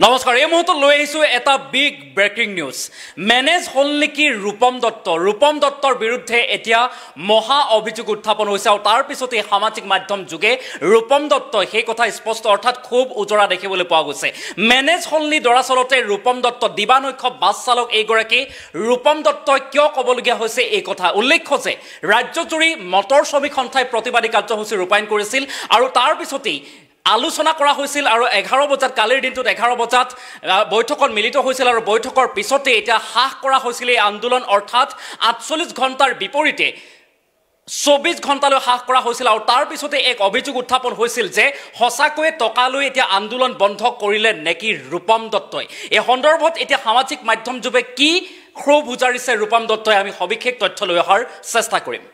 নমস্কাৰ এই মুহূৰ্তত লৈ আহিছো এটা বিগ ব্ৰেকিং নিউজ মেনেজ হল নেকি ৰূপম দত্তৰ বিৰুদ্ধে এতিয়া মহা অভিযোগ উত্থাপন হৈছে আৰু তাৰ পিছতে সামাজিক মাধ্যম যুগে ৰূপম দত্তই সেই কথা স্পষ্ট অৰ্থাৎ খুব উজৰা দেখিবলৈ পোৱা গৈছে মেনেজ হল নি দৰাচলতে ৰূপম দত্ত দিবানৈক্ষ বাছ চালক এইগৰাকী ৰূপম দত্তই কিয় ক'বলগীয়া হৈছে এই কথা উল্লেখ্য যে ৰাজ্যজুৰি মটৰ শ্ৰমিক সন্থাই প্ৰতিবাদী কাৰ্যসূচী ৰূপায়ণ কৰিছিল আৰু তাৰ পিছতেই আলোচনা কৰা হৈছিল আৰু 11 বজাত কালিৰ দিনটোত 11 বজাত বৈঠকত মিলিত হৈছিল আৰু বৈঠকৰ পিছতে এটা হাস কৰা হৈছিল এই আন্দোলন অৰ্থাৎ 48 ঘণ্টাৰ বিপৰীতে 24 ঘণ্টালৈ হাস কৰা হৈছিল আৰু তাৰ পিছতে এক অভিযোগ উত্থাপন হৈছিল যে হসাকৈ টকালৈ এতিয়া আন্দোলন বন্ধ কৰিলে নেকি ৰূপম দত্তই এই সন্দৰ্ভত এতিয়া সামাজিক মাধ্যম যুৱে কি ক্ষোভ উজাৰিছে ৰূপম দত্তই আমি সবিশেষ তথ্য লৈ অহাৰ চেষ্টা কৰিম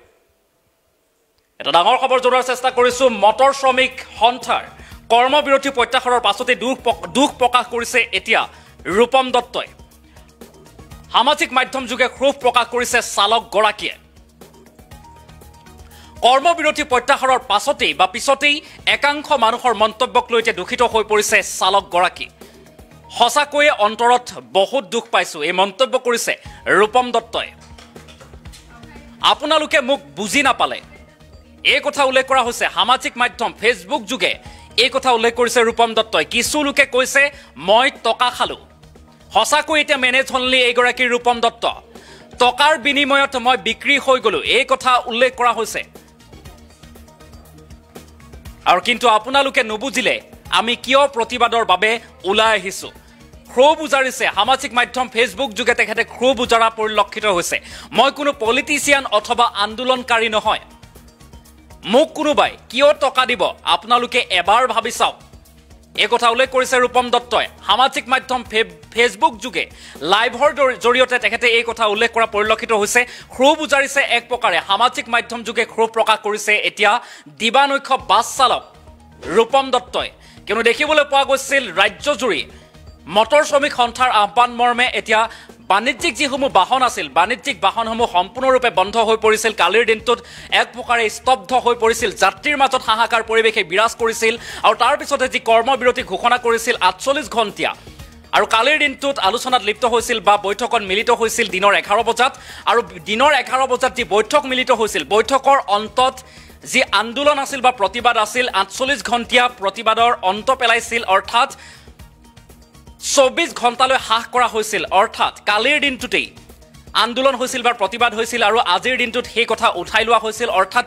এটা ডাঙৰ খবৰ জনোৱাৰ চেষ্টা কৰিছো মটৰ শ্ৰমিক সন্থাৰ কৰ্মবিৰতি প্ৰত্যাহাৰৰ পাছতে দুখ প্ৰকাশ কৰিছে এতিয়া ৰূপম দত্তই সামাজিক মাধ্যম যুগে ক্ষোভ প্ৰকাশ কৰিছে চালক গৰাকীয়ে কৰ্মবিৰতি প্ৰত্যাহাৰৰ পিছতেই একাংশ মানুহৰ মন্তব্যক লৈ দুখিত হৈ পৰিছে চালক গৰাকী হসাকৈয়ে অন্তৰত বহুত দুখ পাইছো এই মন্তব্য কৰিছে ৰূপম দত্তই আপোনালোকে মোক বুজি নাপালে এই কথা উল্লেখ কৰা হৈছে সামাজিক মাধ্যম ফেচবুক যুগে এই কথা উল্লেখ কৰিছে ৰূপম দত্তই কিছু লোকে কৈছে মই টকা খালো হসাকৈ এতিয়া মেনেজ হলনি এইগৰাকী ৰূপম দত্ত টকাৰ বিনিময়ত মই বিক্ৰী হৈ গলো এই কথা উল্লেখ কৰা হৈছে আৰু কিন্তু আপোনালোকে নুবুজিলে আমি কিয় প্ৰতিবাদৰ বাবে ওলাই আহিছো ক্ষোভ উজাৰিছে সামাজিক মাধ্যম ফেচবুক যুগে তেখেতে ক্ষোভ উজাৰা পৰিলক্ষিত হৈছে মই কোনো পলিটিচিয়ান অথবা আন্দোলনকাৰী নহয় মোক কোনোবাই কিয় টকা দিব আপোনালোকে এবাৰ ভাবি চাওক এই কথা উল্লেখ কৰিছে ৰূপম দত্তই সামাজিক মাধ্যম ফেচবুক যুগে লাইভৰ জৰিয়তে তেখেতে এই কথা উল্লেখ কৰা পৰিলক্ষিত হৈছে ক্ষোভ উজাৰিছে এক প্ৰকাৰে সামাজিক মাধ্যম যুগে ক্ষোভ প্ৰকাশ কৰিছে এতিয়া দিবানৈক্ষ বাছ চালক ৰূপম দত্তই কিয়নো দেখিবলৈ পোৱা গৈছিল ৰাজ্যজুৰি মটৰ শ্ৰমিক সন্থাৰ আহ্বান মৰ্মে এতিয়া বাণিজ্যিক যিসমূহ বাহন আছিল বাণিজ্যিক বাহনসমূহ সম্পূৰ্ণৰূপে বন্ধ হৈ পৰিছিল কালিৰ দিনটোত এক প্ৰকাৰে স্তব্ধ হৈ পৰিছিল যাত্ৰীৰ মাজত হাহাকাৰ পৰিৱেশে বিৰাজ কৰিছিল আৰু তাৰ পিছতে যি কৰ্মবিৰতি ঘোষণা কৰিছিল 48 ঘণ্টীয়া আৰু কালিৰ দিনটোত আলোচনাত লিপ্ত হৈছিল বা বৈঠকত মিলিত হৈছিল দিনৰ 11 বজাত আৰু দিনৰ 11 বজাত যি বৈঠক মিলিত হৈছিল বৈঠকৰ অন্তত যি আন্দোলন আছিল বা প্ৰতিবাদ আছিল 48 ঘণ্টীয়া প্ৰতিবাদৰ অন্ত পেলাইছিল অৰ্থাৎ 24 ঘণ্টালৈ হাস কৰা হৈছিল অৰ্থাৎ কালিৰ দিনটোতেই আন্দোলন হৈছিল বা প্ৰতিবাদ হৈছিল আৰু আজিৰ দিনটোত সেই কথা উঠাই লোৱা হৈছিল অৰ্থাৎ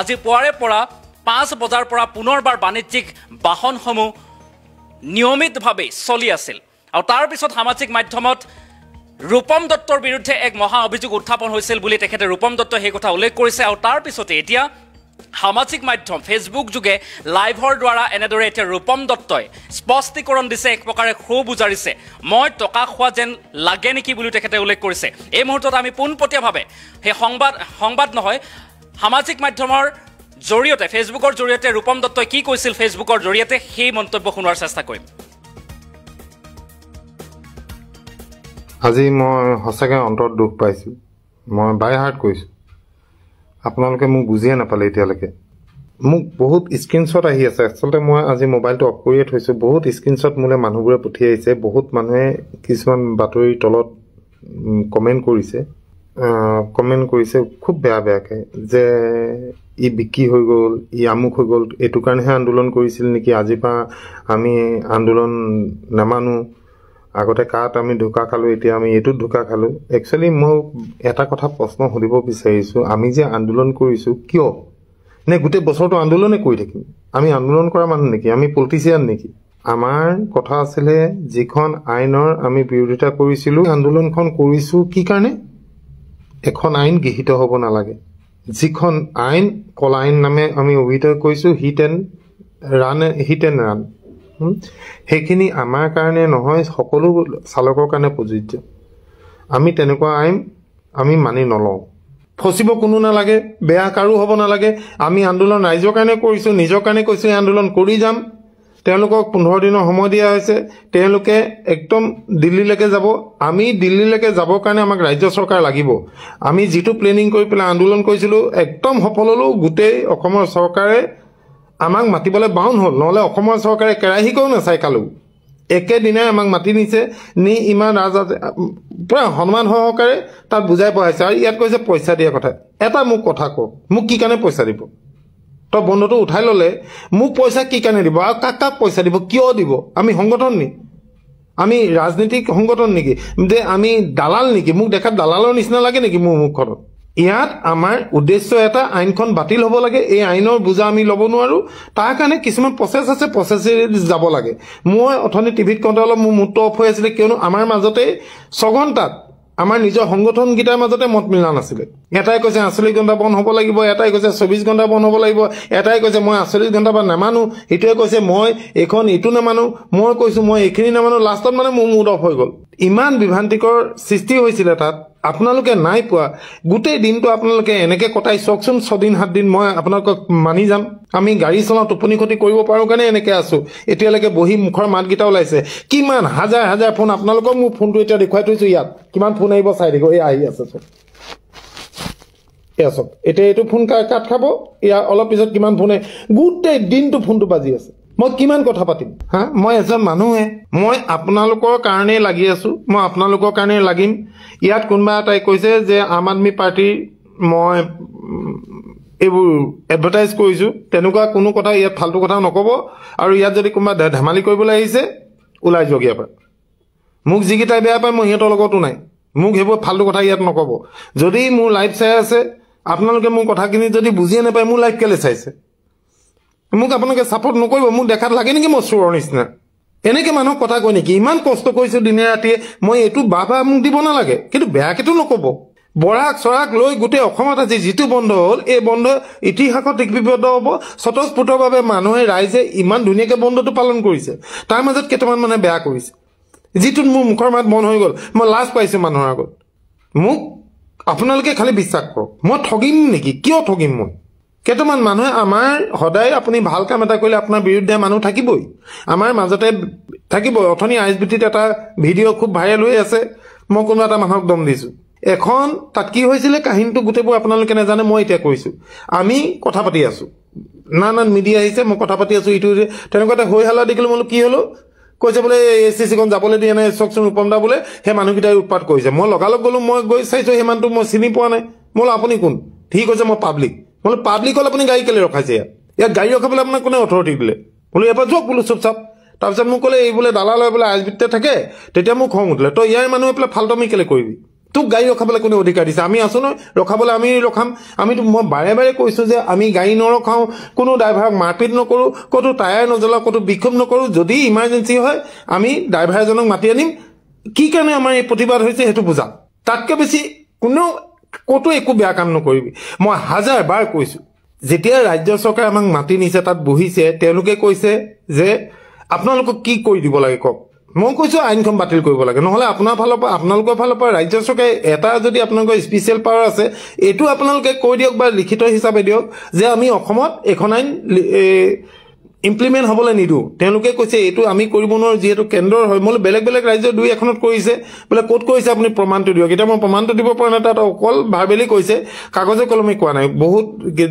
আজি পুৱাৰে পৰা 5 বজাৰ পৰা পুনৰবাৰ বাণিজ্যিক বাহনসমূহ নিয়মিতভাৱে চলি আছিল আৰু তাৰ পিছত সামাজিক মাধ্যমত ৰূপম দত্তৰ বিৰুদ্ধে এক মহা অভিযোগ উত্থাপন হৈছিল বুলি তেখেতে ৰূপম দত্তই সেই কথা উল্লেখ কৰিছে আৰু তাৰ পিছতে এতিয়া সামাজিক মাধ্যম ফেচবুক যুগে লাইভৰ দ্বাৰা এনেদৰে এতিয়া ৰূপম দত্তই স্পষ্টীকৰণ দিছে এক প্ৰকাৰে ক্ষোভ উজাৰিছে মই টকা খোৱা যেন লাগে নেকি বুলি তেখেতে উল্লেখ কৰিছে এই মুহূৰ্তত আমি পোনপটীয়াভাৱে সেই সংবাদ নহয় সামাজিক মাধ্যমৰ জৰিয়তে ফেচবুকৰ জৰিয়তে ৰূপম দত্তই কি কৈছিল ফেচবুকৰ জৰিয়তে সেই মন্তব্য শুনোৱাৰ চেষ্টা কৰিম আজি মই সঁচাকৈ অন্তৰত দুখ পাইছোঁ মই বাই হাৰ্ট কৈছোঁ আপোনালোকে মোক বুজিয়ে নাপালে এতিয়ালৈকে মোক বহুত স্ক্ৰীনশ্বট আহি আছে আচলতে মই আজি মোবাইলটো অফ কৰিয়ে থৈছোঁ বহুত স্ক্ৰীনশ্বট মোলৈ মানুহবোৰে পঠিয়াইছে বহুত মানুহে কিছুমান বাতৰিৰ তলত কমেণ্ট কৰিছে খুব বেয়াকৈ যে ই বিক্ৰী হৈ গ'ল ই আমুক হৈ গ'ল এইটো কাৰণেহে আন্দোলন কৰিছিল নেকি আজিৰ পৰা আমি আন্দোলন নামানো আগতে কাত আমি ঢোকা খালোঁ এতিয়া আমি এইটোত ঢোকা খালোঁ একচুৱেলি মই এটা কথা প্ৰশ্ন সুধিব বিচাৰিছোঁ আমি যে আন্দোলন কৰিছোঁ কিয় নে গোটেই বছৰটো আন্দোলনে কৰি থাকিম আমি আন্দোলন কৰা মানুহ নেকি আমি পলিটিচিয়ান নেকি আমাৰ কথা আছিলে যিখন আইনৰ আমি বিৰোধিতা কৰিছিলোঁ আন্দোলনখন কৰিছোঁ কি কাৰণে এখন আইন গৃহীত হ'ব নালাগে যিখন আইন কলা আইন নামে আমি অভিহিত কৰিছোঁ হিট এণ্ড ৰান সেইখিনি আমাৰ কাৰণে নহয় সকলো চালকৰ কাৰণে প্ৰযোজ্য আমি তেনেকুৱা আইন আমি মানি নলওঁ ফচিব কোনো নালাগে বেয়া কাৰো হ'ব নালাগে আমি আন্দোলন ৰাইজৰ কাৰণে কৰিছোঁ নিজৰ কাৰণে কৈছোঁ এই আন্দোলন কৰি যাম তেওঁলোকক 15 দিনৰ সময় দিয়া হৈছে তেওঁলোকে একদম দিল্লীলৈকে যাব আমি দিল্লীলৈকে যাবৰ কাৰণে আমাক ৰাজ্য চৰকাৰ লাগিব আমি যিটো প্লেনিং কৰি পেলাই আন্দোলন কৰিছিলোঁ একদম সফল হ'লেও গোটেই অসমৰ চৰকাৰে আমাক মাতিবলৈ বাউন হ'ল নহ'লে অসমৰ চৰকাৰে কেৰাহীকৈও নাচাই কালো একেদিনাই আমাক মাতি নিছে নি ইমান ৰাজত পুৰা সন্মান সহকাৰে তাত বুজাই পঢ়াইছে আৰু ইয়াত কৈছে পইচা দিয়া কথা এটা মোক কথা কওক মোক কি কাৰণে পইচা দিব তো বন্ধটো উঠাই ললে মোক পইচা কি কাৰণে দিব আৰু কাক কাক পইচা দিব কিয় দিব আমি সংগঠন নি আমি ৰাজনীতিক সংগঠন নেকি যে আমি দালাল নেকি মোক দেখাত দালালৰ নিচিনা লাগে নেকি মোৰ মুখত ইয়াত আমাৰ উদ্দেশ্য এটা আইনখন বাতিল হ'ব লাগে এই আইনৰ বুজা আমি ল'ব নোৱাৰো তাৰ কাৰণে কিছুমান প্ৰচেছ আছে প্ৰচেছে যাব লাগে মই অথনি টিভিত কওঁতে অলপ মোৰ মুড অফ হৈ আছিলে কিয়নো আমাৰ মাজতে 6 ঘণ্টাত আমাৰ নিজৰ সংগঠন গীটাৰ মাজতে মত মিলা নাছিলে এটাই কৈছে 48 ঘণ্টা বন্ধ হ'ব লাগিব এটাই কৈছে 24 ঘণ্টা বন্ধ হ'ব লাগিব এটাই কৈছে মই 48 ঘণ্টা বা নামানো ইটোৱে কৈছে মই এখন ইটো নামানো মই কৈছো মই এইখিনি নামানো লাষ্টত মানে মোৰ মুড অফ হৈ গ'ল ইমান বিভ্ৰান্তিকৰ সৃষ্টি হৈছিল তাত আপোনালোকে নাই পোৱা গোটেই দিনটো আপোনালোকে এনেকে কটাই চকচোন 6 দিন 7 দিন মই আপোনালোকক মানি যাম আমি গাড়ী চলা টোপনি খতি কৰিব পাৰো কাৰণে এনেকে আছো এতিয়ালৈকে বহি মুখৰ মাতগিটা ওলাইছে কিমান হাজাৰ হাজাৰ ফোন আপোনালোকক মোৰ ফোনটো এতিয়া দেখুৱাই থৈছো ইয়াত কিমান ফোন আহিব চাই দেখো এই আহি আছে চব এসব এটা এটো ফোন কাট খাব ইয়া অলপ পিছত কিমান ফোনে গোটেই দিনটো ফোনটো বাজি আছে মই কিমান কথা পাতিম হা মই এজন মানুহে মই আপোনালোকৰ কাৰণে লাগি আছো মই আপোনালোকৰ কাৰণে লাগিম ইয়াত কোনবা এটাই কৈছে যে আম আদমি পাৰ্টি মই এবোৰ এডভাৰটাইজ কৰিছো তেনেকুৱা কোনো কথা ইয়াত ফালতু কথা নকব আৰু ইয়াত যদি কোনবা ধেমালি কৰিবলৈ আহিছে ওলাই যোগিয়া পায় মোক জিগিটা বেয়া পায় মই হিহঁতৰ লগতো নাই মোক হেব ফালতু কথা ইয়াত নকব যদি মোৰ লাইভ চাই আছে আপোনালোকে মোৰ কথাখিনি যদি বুজিয়ে নাপায় মোৰ লাইভ কেলে চাইছে মোক আপোনালোকে সাপোৰ্ট নকৰিব মোক দেখাত লাগে নেকি মই চোৰৰ নিচিনা এনেকে মানুহ কথা কয় নেকি ইমান কষ্ট কৰিছো দিনে ৰাতিয়ে মই এটো বাবা মোক দিব নালাগে কিন্তু বেয়াকেতো নকব বৰাক চৰাক লৈ গোটেই অসমত আজি যিটো বন্ধ হ'ল এই বন্ধ ইতিহাসত লিপিবদ্ধ হ'ব স্বতঃস্ফূৰ্তভাৱে মানুহে ৰাইজে ইমান ধুনীয়াকে বন্ধটো পালন কৰিছে তাৰ মাজত কেইটামান মানে বেয়া কৰিছে যিটো মোৰ মুখৰ মাত মন হৈ গ'ল মই লাজ পাইছো মানুহৰ আগত মোক আপোনালোকে খালি বিশ্বাস কৰক মই ঠগিম নেকি কিয় ঠগিম মই কেইটামান মানুহে আমাৰ সদায় আপুনি ভাল কাম এটা কৰিলে আপোনাৰ বিৰুদ্ধে মানুহ থাকিবই আমাৰ মাজতে থাকিব অথনি আইএসবিটিত এটা ভিডিঅ' খুব ভাইৰেল হৈ আছে মই কোনো এটা মানুহক দম দিছো এখন তাত কি হৈছিল কাহিনীটো গোটেইবোৰ আপোনালোকে নাজানে মই এতিয়া কৈছো আমি কথা পাতি আছো না মিডিয়া আহিছে মই কথা পাতি আছো ইটো তেনেকুৱা হৈ হালা দেখিলো মই কি হলো কৈছে বোলে এসিসি কোন যাবলৈ দিয়া নাই চকচোন উপমদা বোলে হে মানুহকিটাই উৎপাত কৰিছে মই লগালগ গলো মই গৈ চাইছো হে মানুহটো মই চিনি পোৱা নাই মই আপুনি কোন ঠিক হৈছে মই পাব্লিক মই পাব্লিক হল আপুনি গাড়ী কেলে ৰখাইছে ইয়াত গাড়ী ৰখাবলৈ আপোনাক কোনে অথৰিটি দিলে বোলে এবাৰ যোগ বোলো চুপচাপ তাৰপিছত মোক ক'লে এই বোলে দালাল হৈ বোলে আইএসবিতে থাকে তেতিয়া মোক খং উঠিলে তই ইয়াৰ মানুহে পেলাই ফাল্টমি কেলে কৰিবি তোক গাড়ী ৰখাবলৈ কোনে অধিকাৰ দিছে আমি আছো নহয় ৰখাবলৈ আমি ৰখাম আমিতো মই বাৰে বাৰে কৈছো যে আমি গাড়ী নৰখাও কোনো ড্ৰাইভাৰক মাৰপিট নকৰো কতো টায়াৰ নজলাও কতো বিক্ষোভ নকৰো যদি ইমাৰ্জেন্সি হয় আমি ড্ৰাইভাৰ এজনক মাতি আনিম কি কাৰণে আমাৰ এই প্ৰতিবাদ হৈছে হেতু বুজা তাতকৈ বেছি কোনো কতো একো বেয়া কাম নকৰিবি মই হাজাৰ বাৰ কৈছো যেতিয়া ৰাজ্য চৰকাৰে আমাক মাতি নিছে তাত বহিছে তেওঁলোকে কৈছে যে আপোনালোকক কি কৰি দিব লাগে কক মই কৈছো আইনখন বাতিল কৰিব লাগে নহলে আপোনালোকৰ ফালৰ পৰা ৰাজ্য চৰকাৰে এটা যদি আপোনালোকৰ স্পেচিয়েল পাৱাৰ আছে এটো আপোনালোকে কৈ দিয়ক বা লিখিত হিচাপে দিয়ক যে আমি অসমত এখন আইন ইমপ্লিমেন্ট হ'বলৈ নিদু তেওঁলোকে কৈছে এটো আমি কৰিব নোৱাৰো যেহেতু কেন্দ্ৰৰ হয় মই বেলেগ বেলেগ ৰাজ্য দুই এখনত কৰিছে বলে কোট কৈছে আপুনি প্ৰমাণটো দিয়ক এটা মই প্ৰমাণটো দিব পৰা নাই তাত অকল ভাৰবেলি কৈছে কাগজে কলমে কোৱা নাই বহুত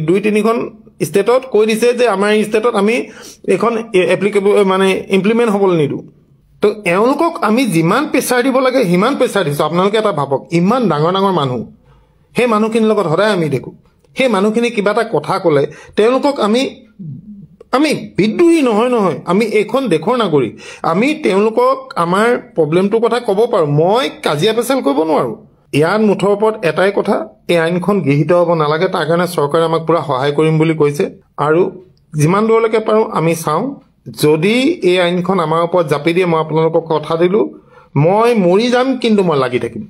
2-3খন ষ্টেটত কৈ দিছে যে আমাৰ ষ্টেটত আমি এখন এপ্লিকেবল মানে ইমপ্লিমেন্ট হ'বলৈ নিদু তো এওঁলোকক আমি যিমান প্ৰেছাৰ দিব লাগে হিমান প্ৰেছাৰ দিছো আপোনালোকে এটা ভাবক ইমান ডাঙৰ ডাঙৰ মানুহ হে মানুহখিনিৰ লগত সদায় আমি দেখো হে মানুহখিনি কিবা এটা কথা ক'লে তেওঁলোকক আমি বিদ্ৰোহী নহয় আমি এখন দেশৰ নাগৰিক আমি তেওঁলোকক আমাৰ প্ৰবলেমটোৰ কথা ক'ব পাৰো মই কাজিয়া পেচাল কৰিব নোৱাৰো ইয়াৰ মুঠৰ ওপৰত এটাই কথা এই আইনখন গৃহীত হ'ব নালাগে তাৰ কাৰণে চৰকাৰে আমাক পুৰা সহায় কৰিম বুলি কৈছে আৰু যিমান দূৰলৈকে পাৰো আমি চাওঁ যদি এই আইনখন আমাৰ ওপৰত জাপি দিয়ে মই আপোনালোকক কথা দিলো মই মৰি যাম কিন্তু মই লাগি থাকিম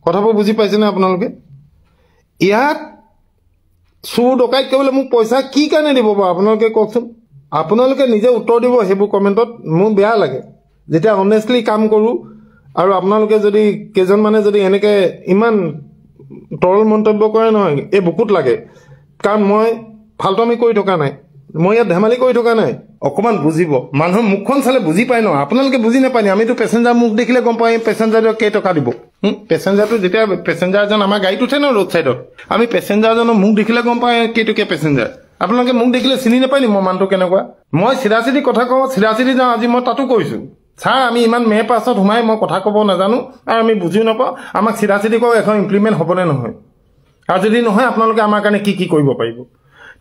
কথাবোৰ বুজি পাইছে না আপোনালোকে ইয়াত চুৰ ডকাইত কৰিবলৈ মোক পইচা কি কাৰণে দিব বাৰু আপোনালোকে কওকচোন আপোনালোকে নিজে উত্তৰ দিব হেবু কমেন্টত মোৰ বেয়া লাগে যেতিয়া অনেষ্টলি কাম কৰো আৰু আপোনালোকে যদি কেজন মানে যদি এনেকে ইমান তৰল মন্তব্য কৰে নহয় এই বুকুত লাগে কাৰণ মই ফাল্টমি কৰি থকা নাই মই ইয়াত ধেমালি কৰি থকা নাই অকমান বুজিব মানুহ মুখখন চালে বুজি পায় ন আপোনালোকে বুজি নাপায় আমিতো পেছেঞ্জাৰ মুখ দেখিলে গম পাই পেছেঞ্জাৰক কেই টকা দিব পেছেঞ্জাৰটো যেতিয়া পেছেঞ্জাৰজন আমাৰ গাড়ীত উঠে ন ৰোড সাইডত আমি পেছেঞ্জাৰজনৰ মুখ দেখিলে গম পাই কেইটকীয়া পেছেঞ্জাৰ আপোনালোকে মুখ দেখিলে চিনি নাপায় নি মই মানুহটো কেনেকুৱা মই চিধা চিধি কথা কওঁ চিধা চিধি যাওঁ আজি মই তাতো কৈছো ছাৰ আমি ইমান মে পাছত সোমাই মই কথা ক'ব নাজানো আৰু আমি বুজিও নাপাওঁ আমাক চিধা চিধি কওক এখন ইমপ্লিমেণ্ট হ'বনে নহয় আৰু যদি নহয় আপোনালোকে আমাৰ কাৰণে কি কৰিব পাৰিব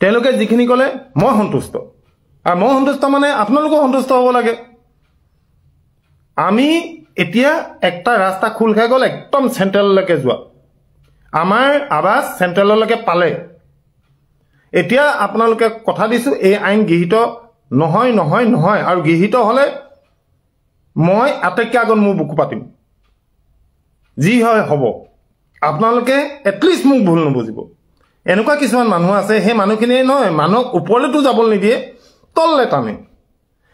তেওঁলোকে যিখিনি ক'লে মই সন্তুষ্ট আৰু মই সন্তুষ্ট মানে আপোনালোকো সন্তুষ্ট হ'ব লাগে আমি এতিয়া একটা ৰাস্তা খোল খাই গ'ল একদম চেণ্ট্ৰেললৈকে যোৱা আমাৰ আৱাজ চেণ্ট্ৰেললৈকে পালে এতিয়া আপোনালোকে কথা দিছোঁ এই আইন গৃহীত নহয় নহয় নহয় আৰু গৃহীত হ'লে মই আটাইতকৈ আগত মোৰ বুকু পাতিম যি হয় হ'ব আপোনালোকে এটলিষ্ট মোক ভুল নুবুজিব এনেকুৱা কিছুমান মানুহ আছে সেই মানুহখিনিয়ে নহয় মানুহক ওপৰলৈতো যাবলৈ নিদিয়ে তললৈ টানে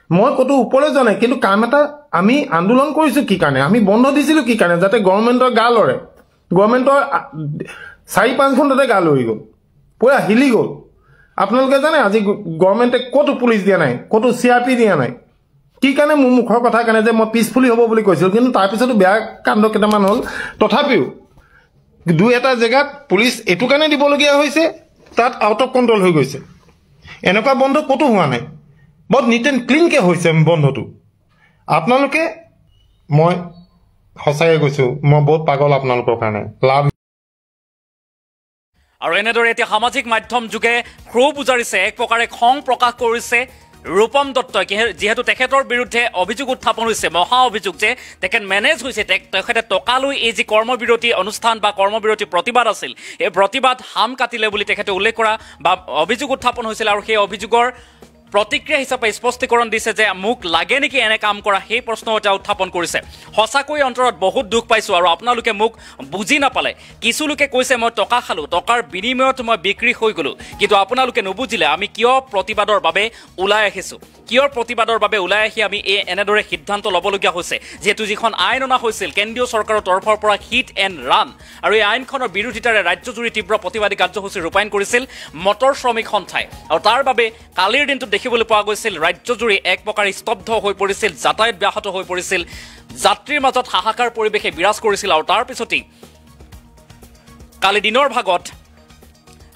মই ক'তো ওপৰলৈ যোৱা নাই কিন্তু কাম এটা আমি আন্দোলন কৰিছোঁ কি কাৰণে আমি বন্ধ দিছিলোঁ কি কাৰণে যাতে গভৰ্ণমেণ্টৰ গা লৰে গভৰ্ণমেণ্টৰ 4-5 ঘণ্টাতে গা লৰি গ'ল পুৰা হিলি গ'ল আপোনালোকে জানে আজি গভৰ্ণমেণ্টে ক'তো পুলিচ দিয়া নাই ক'তো CRP দিয়া নাই কি কাৰণে মোৰ মুখৰ কথা কাৰণে যে মই পিছফুলি হ'ব বুলি কৈছিলোঁ কিন্তু তাৰপিছতো বেয়া কাণ্ড কেইটামান হ'ল তথাপিও দুই এটা জেগাত পুলিচ এইটো কাৰণে দিবলগীয়া হৈছে তাত আউট অফ কণ্ট্ৰল হৈ গৈছে এনেকুৱা বন্ধ ক'তো হোৱা নাই বহুত নিট এণ্ড ক্লিনকৈ হৈছে বন্ধটো আপোনালোকে মই সঁচাকৈ কৈছোঁ মই বহুত পাগল আপোনালোকৰ কাৰণে লাভ আৰু এনেদৰে এতিয়া সামাজিক মাধ্যম যোগে ক্ষোভ উজাৰিছে এক প্ৰকাৰে খং প্ৰকাশ কৰিছে ৰূপম দত্তই যেহেতু তেখেতৰ বিৰুদ্ধে অভিযোগ উত্থাপন হৈছে মহা অভিযোগ যে তেখেত মেনেজ হৈছে তেখেতে টকা লৈ এই যি কৰ্মবিৰতি অনুষ্ঠান বা কৰ্মবিৰতি প্ৰতিবাদ আছিল এই প্ৰতিবাদ হাম কাটিলে বুলি তেখেতে উল্লেখ কৰা বা অভিযোগ উত্থাপন হৈছিল আৰু সেই অভিযোগৰ প্ৰতিক্ৰিয়া হিচাপে স্পষ্টীকৰণ দিছে যে মোক লাগে নেকি এনে কাম কৰা সেই প্ৰশ্ন এটা উত্থাপন কৰিছে সঁচাকৈ অন্তৰত বহুত দুখ পাইছোঁ আৰু আপোনালোকে মোক বুজি নাপালে কিছু লোকে কৈছে মই টকা খালোঁ টকাৰ বিনিময়ত মই বিক্ৰী হৈ গ'লোঁ কিন্তু আপোনালোকে নুবুজিলে আমি কিয় প্ৰতিবাদৰ বাবে ওলাই আহিছোঁ কিয় প্ৰতিবাদৰ বাবে ওলাই আহি আমি এনেদৰে সিদ্ধান্ত ল'বলগীয়া হৈছে যিহেতু যিখন আইন অনা হৈছিল কেন্দ্ৰীয় চৰকাৰৰ তৰফৰ পৰা হিট এণ্ড ৰান আৰু এই আইনখনৰ বিৰোধিতাৰে ৰাজ্যজুৰি তীব্ৰ প্ৰতিবাদী কাৰ্যসূচী ৰূপায়ণ কৰিছিল মটৰ শ্ৰমিক সন্থাই আৰু তাৰ বাবে কালিৰ দিনটোত দেখিবলৈ পোৱা গৈছিল ৰাজ্যজুৰি এক প্ৰকাৰ স্তব্ধ হৈ পৰিছিল যাতায়াত ব্যাহত হৈ পৰিছিল যাত্ৰীৰ মাজত হাহাকাৰ পৰিৱেশে বিৰাজ কৰিছিল আৰু তাৰ পিছতেই কালি দিনৰ ভাগত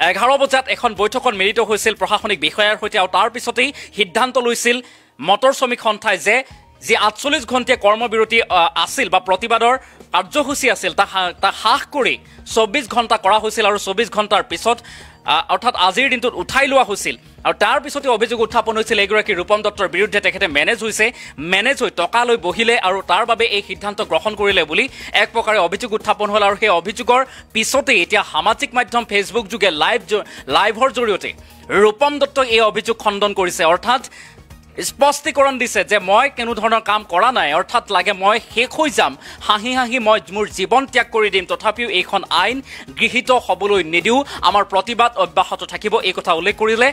11 বজাত এখন বৈঠকত মিলিত হৈছিল প্ৰশাসনিক বিষয়াৰ সৈতে আৰু তাৰ পিছতেই সিদ্ধান্ত লৈছিল মটৰ শ্ৰমিক সন্থাই যে যি 48 ঘণ্টীয়া কৰ্মবিৰতি আছিল বা প্ৰতিবাদৰ কাৰ্যসূচী আছিল তা হ্ৰাস কৰি 24 ঘণ্টা কৰা হৈছিল আৰু 24 ঘণ্টাৰ পিছত অৰ্থাৎ আজিৰ দিনটোত উঠাই লোৱা হৈছিল আৰু তাৰ পিছতে অভিযোগ উত্থাপন হৈছিল এগৰাকী ৰূপম দত্তৰ বিৰুদ্ধে তেখেতে মেনেজ হৈ টকা লৈ বহিলে আৰু তাৰ বাবে এই সিদ্ধান্ত গ্ৰহণ কৰিলে বুলি এক প্ৰকাৰে অভিযোগ উত্থাপন হ'ল আৰু সেই অভিযোগৰ পিছতে এতিয়া সামাজিক মাধ্যম ফেচবুক যোগে লাইভৰ জৰিয়তে ৰূপম দত্তই এই অভিযোগ খণ্ডন কৰিছে অৰ্থাৎ স্পষ্টীকৰণ দিছে যে মই কোনো ধৰণৰ কাম কৰা নাই অৰ্থাৎ লাগে মই শেষ হৈ যাম হাঁহি হাঁহি মই মোৰ জীৱন ত্যাগ কৰি দিম তথাপিও এইখন আইন গৃহীত হ'বলৈ নিদিওঁ আমাৰ প্ৰতিবাদ অব্যাহত থাকিব এই কথা উল্লেখ কৰিলে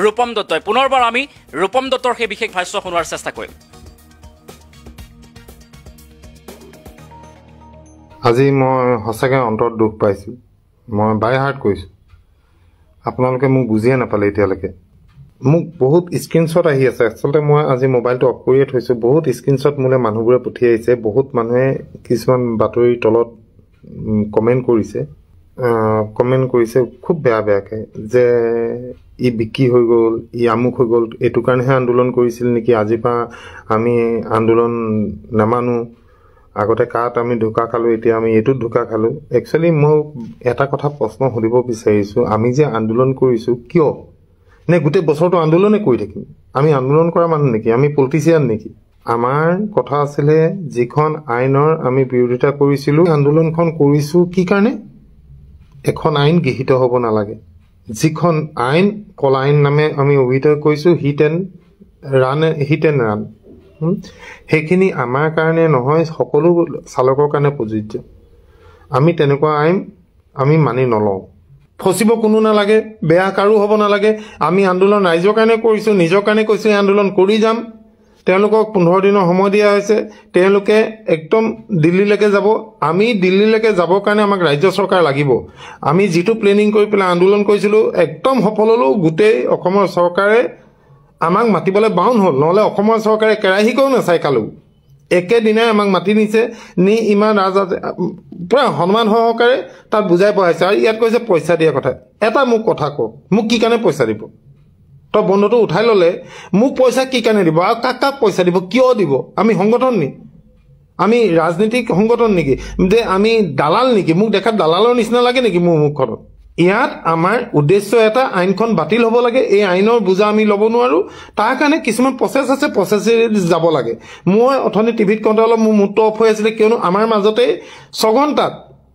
ৰূপম দত্তই পুনৰবাৰ আমি ৰূপম দত্তৰ সেই বিশেষ ভাষ্য শুনোৱাৰ চেষ্টা কৰিম আজি মই সঁচাকৈ অন্তৰত দুখ পাইছোঁ মই বাই হাৰ্ট কৈছোঁ আপোনালোকে মোক বুজিয়ে নাপালে এতিয়ালৈকে মোক বহুত স্ক্ৰীনশ্বট আহি আছে আচলতে মই আজি মোবাইলটো অফ কৰিয়ে থৈছোঁ বহুত স্ক্ৰীনশ্বট মোলৈ মানুহবোৰে পঠিয়াইছে বহুত মানুহে কিছুমান বাতৰিৰ তলত কমেণ্ট কৰিছে খুব বেয়াকৈ যে ই বিক্ৰী হৈ গ'ল ই আমুক হৈ গ'ল এইটো কাৰণেহে আন্দোলন কৰিছিল নেকি আজিৰ পৰা আমি আন্দোলন নামানো আগতে কাত আমি ঢোকা খালোঁ এতিয়া আমি এইটোত ঢোকা খালোঁ একচুৱেলি মই এটা কথা প্ৰশ্ন সুধিব বিচাৰিছোঁ আমি যে আন্দোলন কৰিছোঁ কিয় নে গোটেই বছৰটো আন্দোলনে কৰি থাকিম আমি আন্দোলন কৰা মানুহ নেকি আমি পলিটিচিয়ান নেকি আমাৰ কথা আছিলে যিখন আইনৰ আমি বিৰোধিতা কৰিছিলোঁ আন্দোলনখন কৰিছোঁ কি কাৰণে এখন আইন গৃহীত হ'ব নালাগে যিখন আইন কলা আইন নামে আমি অভিহিত কৰিছোঁ হিট এণ্ড ৰান সেইখিনি আমাৰ কাৰণে নহয় সকলো চালকৰ কাৰণে প্ৰযোজ্য আমি তেনেকুৱা আইন আমি মানি নলওঁ ফচিব কোনো নালাগে বেয়া কাৰো হ'ব নালাগে আমি আন্দোলন ৰাইজৰ কাৰণে কৰিছোঁ নিজৰ কাৰণে কৈছোঁ এই আন্দোলন কৰি যাম তেওঁলোকক 15 দিনৰ সময় দিয়া হৈছে তেওঁলোকে একদম দিল্লীলৈকে যাব আমি দিল্লীলৈকে যাবৰ কাৰণে আমাক ৰাজ্য চৰকাৰ লাগিব আমি যিটো প্লেনিং কৰি পেলাই আন্দোলন কৰিছিলোঁ একদম সফল হ'লেও গোটেই অসমৰ চৰকাৰে আমাক মাতিবলৈ বাউন হ'ল নহ'লে অসমৰ চৰকাৰে কেৰাহীকেও নাচাই কালো একেদিনাই আমাক মাতি নিছে নি ইমান পুৰা সন্মান সহকাৰে তাত বুজাই পঢ়াইছে আৰু ইয়াত কৈছে পইচা দিয়া কথা এটা মোক কথা কওক মোক কি কাৰণে পইচা দিব তো বন্ধটো উঠাই ল'লে মোক পইচা কি কাৰণে দিব আৰু কাক কাক পইচা দিব কিয় দিব আমি সংগঠন নি আমি ৰাজনীতিক সংগঠন নেকি যে আমি দালাল নেকি মোক দেখাত দালালৰ নিচিনা লাগে নেকি মোৰ মুখখনত ইয়াত আমাৰ উদ্দেশ্য এটা আইনখন বাতিল হ'ব লাগে এই আইনৰ বুজা আমি ল'ব নোৱাৰো তাৰ কাৰণে কিছুমান প্ৰচেছ আছে প্ৰচেছে যাব লাগে মই অথনি টিভিত কওঁতে অলপ মোৰ মুডটো অফ হৈ আছিলে কিয়নো আমাৰ মাজতে 6 ঘণ্টাত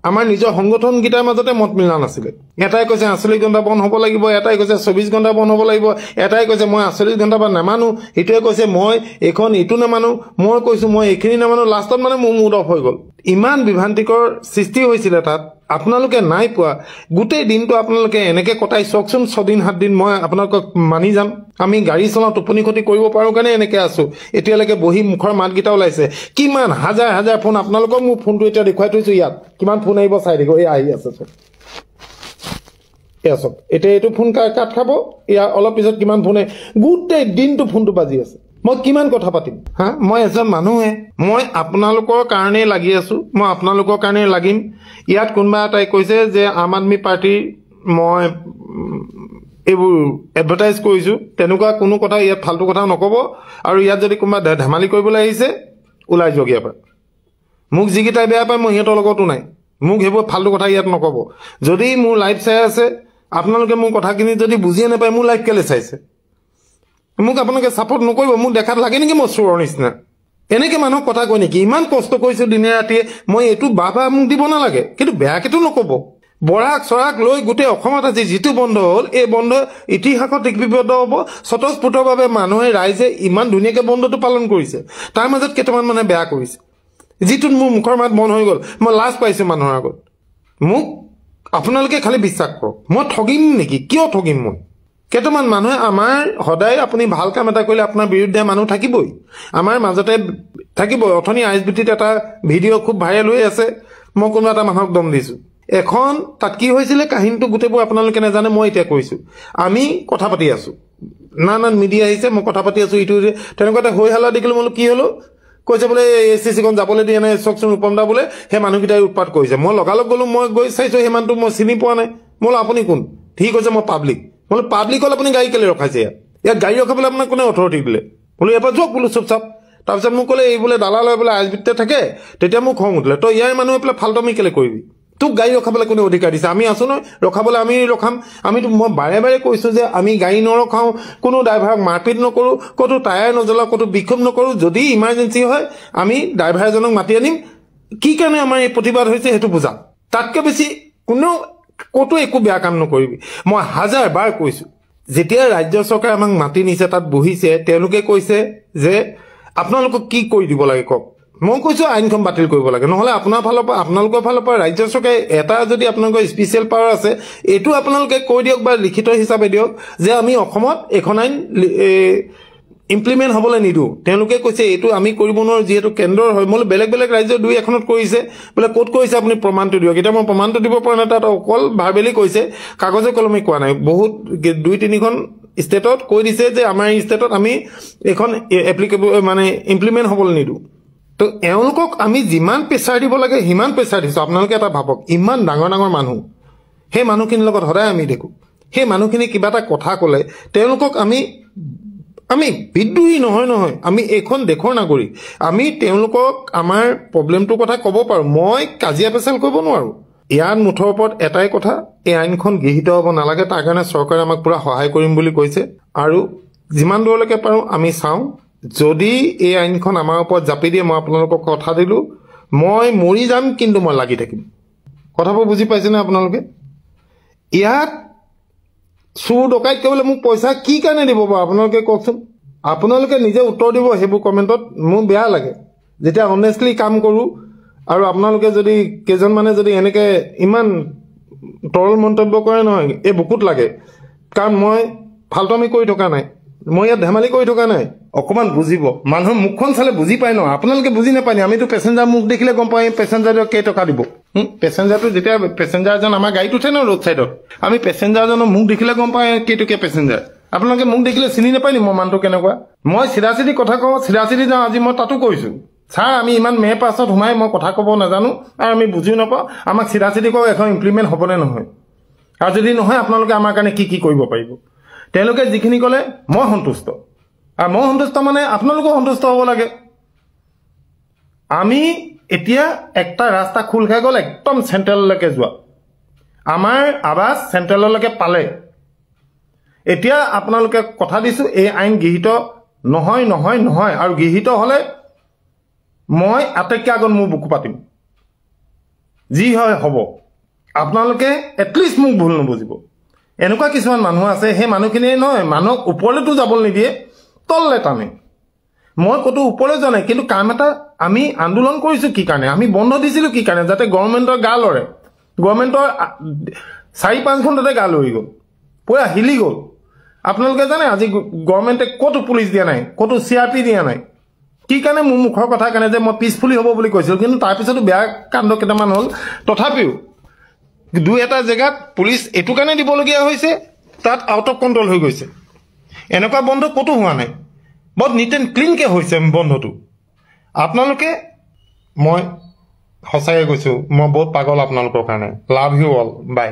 আমাৰ নিজৰ সংগঠন গীটাৰ মাজতে মত মিলা নাছিলে এটাই কৈছে 48 ঘণ্টা বন্ধ হ'ব লাগিব এটাই কৈছে 24 ঘণ্টা বন্ধ হ'ব লাগিব এটাই কৈছে মই 48 ঘণ্টা বা নামানো ইটোৱে কৈছে মই এখন ইটো নামানো মই কৈছো মই এইখিনি নামানো লাষ্টত মানে মোৰ মুড অফ হৈ গ'ল ইমান বিভ্ৰান্তিকৰ সৃষ্টি হৈছিল তাত আপোনালোকে নাই পোৱা গোটেই দিনটো আপোনালোকে এনেকে কটাই চকচোন 6 দিন 7 দিন মই আপোনালোকক মানি যাম আমি গাড়ী চলাও টোপনি ক্ষতি কৰিব পাৰো কাৰণে এনেকে আছো এতিয়ালৈকে বহি মুখৰ মাতগিটা ওলাইছে কিমান হাজাৰ হাজাৰ ফোন আপোনালোকক মোৰ ফোনটো এতিয়া দেখুৱাই থৈছো ইয়াত কিমান ফোন আহিব চাই দেখো এই আহি আছে চব এসব এটা এটো ফোন কাট খাব ইয়া অলপ পিছত কিমান ফোনে গোটেই দিনটো ফোনটো বাজি আছে মই কিমান কথা পাতিম হা মই এজন মানুহে মই আপোনালোকৰ কাৰণে লাগি আছো মই আপোনালোকৰ কাৰণে লাগিম ইয়াত কোনবা এটাই কৈছে যে আম আদমি পাৰ্টি মই এইবোৰ এডভাৰটাইজ কৰিছো তেনেকুৱা কোনো কথা ইয়াত ফালতু কথা নকব আৰু ইয়াত যদি কোনবা ধেমালি কৰিবলৈ আহিছে ওলাই যোগিয়া পায় মোক যিকিটা বেয়া পায় মই হেতৰ লগতো নাই মোক হেব ফালতু কথা ইয়াত নকব যদি মোৰ লাইভ চাই আছে আপোনালোকে মোৰ কথাখিনি যদি বুজিয়ে নাপায় মোৰ লাইভ কেলে চাইছে মোক আপোনালোকে সাপোৰ্ট নকৰিব মোক দেখাত লাগে নেকি মই চোৰৰ নিচিনা এনেকে মানুহ কথা কয় নেকি ইমান কষ্ট কৰিছো দিনে ৰাতিয়ে মই এটো বাবা মোক দিব নালাগে কিন্তু বেয়াকেতো নকব বৰাক চৰাক লৈ গোটেই অসমত আজি যিটো বন্ধ হ'ল এই বন্ধ ইতিহাসত লিপিবদ্ধ হ'ব স্বতঃস্ফূৰ্তভাৱে মানুহে ৰাইজে ইমান ধুনীয়াকে বন্ধটো পালন কৰিছে তাৰ মাজত কেইটামান মানে বেয়া কৰিছে যিটো মোৰ মুখৰ মাত বন্ধ হৈ গ'ল মই লাজ পাইছো মানুহৰ আগত মোক আপোনালোকে খালি বিশ্বাস কৰক মই ঠগিম নেকি কিয় ঠগিম মই কেইটামান মানুহে আমাৰ সদায় আপুনি ভাল কাম এটা কৰিলে আপোনাৰ বিৰুদ্ধে মানুহ থাকিবই আমাৰ মাজতে থাকিব অথনি আইএসবিটিত এটা ভিডিঅ' খুব ভাইৰেল হৈ আছে মই কোনো এটা মানুহক দম দিছো এখন তাত কি হৈছিল কাহিনীটো গোটেইবোৰ আপোনালোকে নাজানে মই এতিয়া কৈছো আমি কথা পাতি আছো না মিডিয়া আহিছে মই কথা পাতি আছো ইটো তেনেকুৱা হৈ হালা দেখিলো মই কি হলো কৈছে বোলে এসিসি কোন যাবলৈ দিয়া নাই চকচোন উপমদা বোলে হে মানুহকিটাই উৎপাত কৰিছে মই লগালগ গলো মই গৈ চাইছো হে মানুহটো মই চিনি পোৱা নাই মই আপুনি কোন ঠিক হৈছে মই পাব্লিক মই পাব্লিক হল আপুনি গাড়ী কেলে ৰখাইছে ইয়াত গাড়ী ৰখাবলৈ আপোনাক কোনে অথৰিটি দিলে বোলে এবাৰ যোগ বোলো চুপচাপ তাৰপিছত মোক ক'লে এই বোলে দালাল হৈ বোলে আইএসবিতে থাকে তেতিয়া মোক খং উঠিলে তো ইয়াৰ মানুহে পেলাই ফাল্টমি কেলে কৰিবি তোক গাড়ী ৰখাবলৈ কোনে অধিকাৰ দিছে আমি আছো নহয় ৰখাবলৈ আমি ৰখাম আমিতো মই বাৰে বাৰে কৈছো যে আমি গাড়ী নৰখাও কোনো ড্ৰাইভাৰক মাৰপিট নকৰো কতো টায়াৰ নজলাও কতো বিক্ষোভ নকৰো যদি ইমাৰ্জেন্সি হয় আমি ড্ৰাইভাৰ এজনক মাতি আনিম কি কাৰণে আমাৰ এই প্ৰতিবাদ হৈছে হেতু বুজা তাতকৈ বেছি কোনো কতো একো বেয়া কাম নকৰিবি মই হাজাৰ বাৰ কৈছো যেতিয়া ৰাজ্য চৰকাৰে আমাক মাতি নিছে তাত বহিছে তেওঁলোকে কৈছে যে আপোনালোকক কি কৰি দিব লাগে কক মই কৈছো আইনখন বাতিল কৰিব লাগে নহলে আপোনালোকৰ ফালৰ পৰা ৰাজ্য চৰকাৰে এটা যদি আপোনালোকৰ স্পেশাল পাৱাৰ আছে এটো আপোনালোকে কৈ দিয়ক বা লিখিত হিচাপে দিয়ক যে আমি অসমত এখন আইন ইমপ্লিমেন্ট হ'বলৈ নিদু তেওঁলোকে কৈছে এটো আমি কৰিব নোৱাৰো যেহেতু কেন্দ্ৰৰ হয় মই বেলেগ বেলেগ ৰাজ্য দুই এখনত কৰিছে বলে কোট কৈছে আপুনি প্ৰমাণটো দিয়ক এটা মই প্ৰমাণটো দিব পৰা নাই তাত অকল ভাৰবেলি কৈছে কাগজে কলমে কোৱা নাই বহুত 2-3খন ষ্টেটত কৈ দিছে যে আমাৰ ষ্টেটত আমি এখন এপ্লিকেবল মানে ইমপ্লিমেন্ট হ'বলৈ নিদু তো এওঁলোকক আমি যিমান প্ৰেছাৰ দিব লাগে হিমান প্ৰেছাৰ দিছো আপোনালোকে এটা ভাবক ইমান ডাঙৰ ডাঙৰ মানুহ হে মানুহখিনিৰ লগত সদায় আমি দেখো হে মানুহখিনি কিবা এটা কথা ক'লে তেওঁলোকক আমি বিদ্ৰোহী নহয় আমি এখন দেশৰ নাগৰিক আমি তেওঁলোকক আমাৰ প্ৰবলেমটোৰ কথা ক'ব পাৰো মই কাজিয়া পেচাল কৰিব নোৱাৰো ইয়াৰ মুঠৰ ওপৰত এটাই কথা এই আইনখন গৃহীত হ'ব নালাগে তাৰ কাৰণে চৰকাৰে আমাক পুৰা সহায় কৰিম বুলি কৈছে আৰু যিমান দূৰলৈকে পাৰো আমি চাওঁ যদি এই আইনখন আমাৰ ওপৰত জাপি দিয়ে মই আপোনালোকক কথা দিলো মই মৰি যাম কিন্তু মই লাগি থাকিম কথাবোৰ বুজি পাইছে না আপোনালোকে ইয়াত চুৰ ডকাইত কৰিবলৈ মোক পইচা কি কাৰণে দিব বাৰু আপোনালোকে কওকচোন আপোনালোকে নিজে উত্তৰ দিব হেবু কমেন্টত মোৰ বেয়া লাগে যেতিয়া অনেষ্টলি কাম কৰো আৰু আপোনালোকে যদি কেজন মানে যদি এনেকে ইমান তৰল মন্তব্য কৰে নহয় এই বুকুত লাগে কাৰণ মই ফাল্টমি কৰি থকা নাই মই ইয়াত ধেমালি কৰি থকা নাই অকমান বুজিব মানুহ মুখখন চালে বুজি পায় ন আপোনালোকে বুজি নাপায় আমিতো পেছেঞ্জাৰ মুখ দেখিলে গম পাই পেছেঞ্জাৰক কেই টকা দিব পেছেঞ্জাৰটো যেতিয়া পেছেঞ্জাৰজন আমাৰ গাড়ীত উঠে ন ৰোড সাইডত আমি পেছেঞ্জাৰজনৰ মুখ দেখিলে গম পাই কেইটকীয়া পেছেঞ্জাৰ আপোনালোকে মুখ দেখিলে চিনি নাপায় নি মই মানুহটো কেনেকুৱা মই চিধা-চিধি কথা কওঁ চিধা-চিধি যাওঁ আজি মই তাতো কৈছো ছাৰ আমি ইমান মে পাছত সোমাই মই কথা ক'ব নাজানো আৰু আমি বুজিও নাপাওঁ আমাক চিধা-চিধি কওঁ এখন ইমপ্লিমেণ্ট হ'বনে নহয় আৰু যদি নহয় আপোনালোকে আমাৰ কাৰণে কি কৰিব পাৰিব তেওঁলোকে যিখিনি ক'লে মই সন্তুষ্ট আৰু মই সন্তুষ্ট মানে আপোনালোকো সন্তুষ্ট হ'ব লাগে আমি এতিয়া একটা ৰাস্তা খোল খাই গ'ল একদম চেণ্ট্ৰেললৈকে যোৱা আমাৰ আৱাজ চেণ্ট্ৰেললৈকে পালে এতিয়া আপোনালোকে কথা দিছোঁ এই আইন গৃহীত নহয় নহয় নহয় আৰু গৃহীত হ'লে মই আটাইতকৈ আগত মোৰ বুকু পাতিম যি হয় হ'ব আপোনালোকে এটলিষ্ট মোক ভুল নুবুজিব এনেকুৱা কিছুমান মানুহ আছে সেই মানুহখিনিয়ে নহয় মানুহক ওপৰলৈতো যাবলৈ নিদিয়ে তললৈ টানে মই ক'তো ওপৰলৈ যোৱা নাই কিন্তু কাম এটা আমি আন্দোলন কৰিছোঁ কি কাৰণে আমি বন্ধ দিছিলোঁ কি কাৰণে যাতে গভৰ্ণমেণ্টৰ গা লৰে গভৰ্ণমেণ্টৰ 4-5 ঘণ্টাতে গা লৰি গ'ল পুৰা হিলি গ'ল আপোনালোকে জানে আজি গভৰ্ণমেণ্টে ক'তো পুলিচ দিয়া নাই ক'তো CRP দিয়া নাই কি কাৰণে মোৰ মুখৰ কথা কাৰণে যে মই পিছফুলি হ'ব বুলি কৈছিলোঁ কিন্তু তাৰপিছতো বেয়া কাণ্ড কেইটামান হ'ল তথাপিও দুই এটা জেগাত পুলিচ এইটো কাৰণে দিবলগীয়া হৈছে তাত আউট অফ কণ্ট্ৰল হৈ গৈছে এনেকুৱা বন্ধ ক'তো হোৱা নাই বহুত নিট এণ্ড ক্লিনকৈ হৈছে বন্ধটো আপোনালোকে মই সঁচাকৈ কৈছোঁ মই বহুত পাগল আপোনালোকৰ কাৰণে লাভ ইউ অল বাই